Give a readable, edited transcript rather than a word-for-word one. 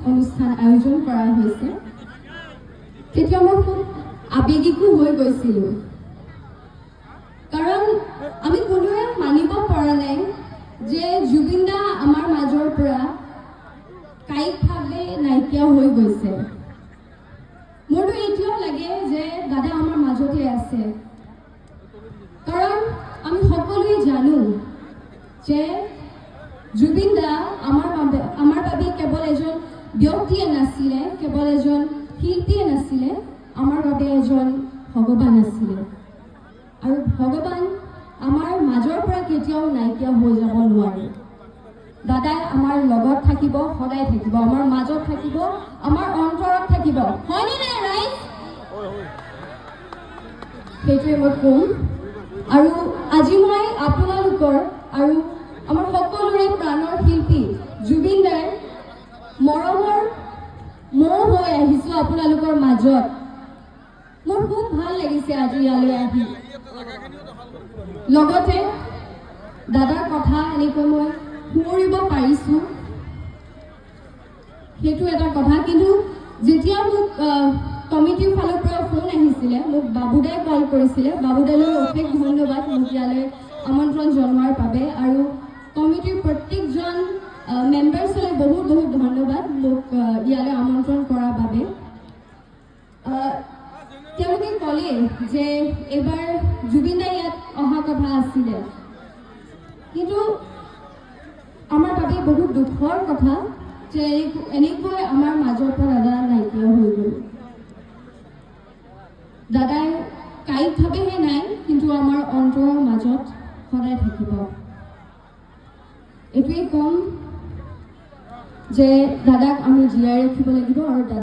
অনুষ্ঠান আয়োজন কৰা হৈছে তেতিয়া মই খুব আবেগিকো হৈ গৈছিলোঁ কাৰণ আমি কোনোৱে মানিব পৰা নাই যে জুবিন দা আমাৰ মাজৰ পৰা কায়িকভাৱে নাইকিয়া হৈ গৈছে মোৰতো এতিয়াও লাগে যে দাদা আমাৰ মাজতে আছে কাৰণ আমি সকলোৱে জানো যে জুবিন দা আমাৰ বাবে কেৱল এজন ব্যক্তিয়ে নাছিলে কেৱল এজন শিল্পীয়ে নাছিলে আমাৰ বাবে এজন ভগৱান আছিলে আৰু ভগৱান আমাৰ মাজৰ পৰা কেতিয়াও নাইকিয়া হৈ যাব নোৱাৰে দাদাই আমাৰ লগত থাকিব সদায় থাকিব আমাৰ মাজত থাকিব আমাৰ অন্তৰত থাকিব হয়নে নাই ৰাইজ সেইটোৱে মই ক'ম আৰু আজি মই আপোনালোকৰ আৰু আমাৰ সকলোৰে প্ৰাণৰ শিল্পী জুবিন দাৰ মৰমৰ মৌ হৈ আহিছোঁ আপোনালোকৰ মাজত মোৰ খুব ভাল লাগিছে আজি ইয়ালৈ আহি লগতে দাদাৰ কথা এনেকৈ মই শুৱৰিব পাৰিছোঁ সেইটো এটা কথা কিন্তু যেতিয়া মোক কমিটিৰ ফালৰ পৰা ফোন আহিছিলে মোক বাবুদাই কল কৰিছিলে বাবুদালৈ অশেষ ধন্যবাদ মোক ইয়ালৈ আমন্ত্ৰণ জনোৱাৰ বাবে আৰু কমিটিৰ প্ৰত্যেকজন মেম্বাৰ্ছলৈ বহুত বহুত ধন্যবাদ মোক ইয়ালৈ আমন্ত্ৰণ কৰাৰ বাবে তেওঁলোকে ক'লে যে এইবাৰ জুবিন দাই ইয়াত অহা কথা আছিলে কিন্তু আমাৰ বাবে বহুত দুখৰ কথা যে এনেকৈ আমাৰ মাজৰ পৰা দাদা নাইকিয়া হৈ গ'ল দাদাই কায়িকভাৱেহে নাই কিন্তু আমাৰ অন্তৰৰ মাজত সদায় থাকিব এইটোৱেই ক'ম যে দাদাক আমি জীয়াই ৰাখিব লাগিব আৰু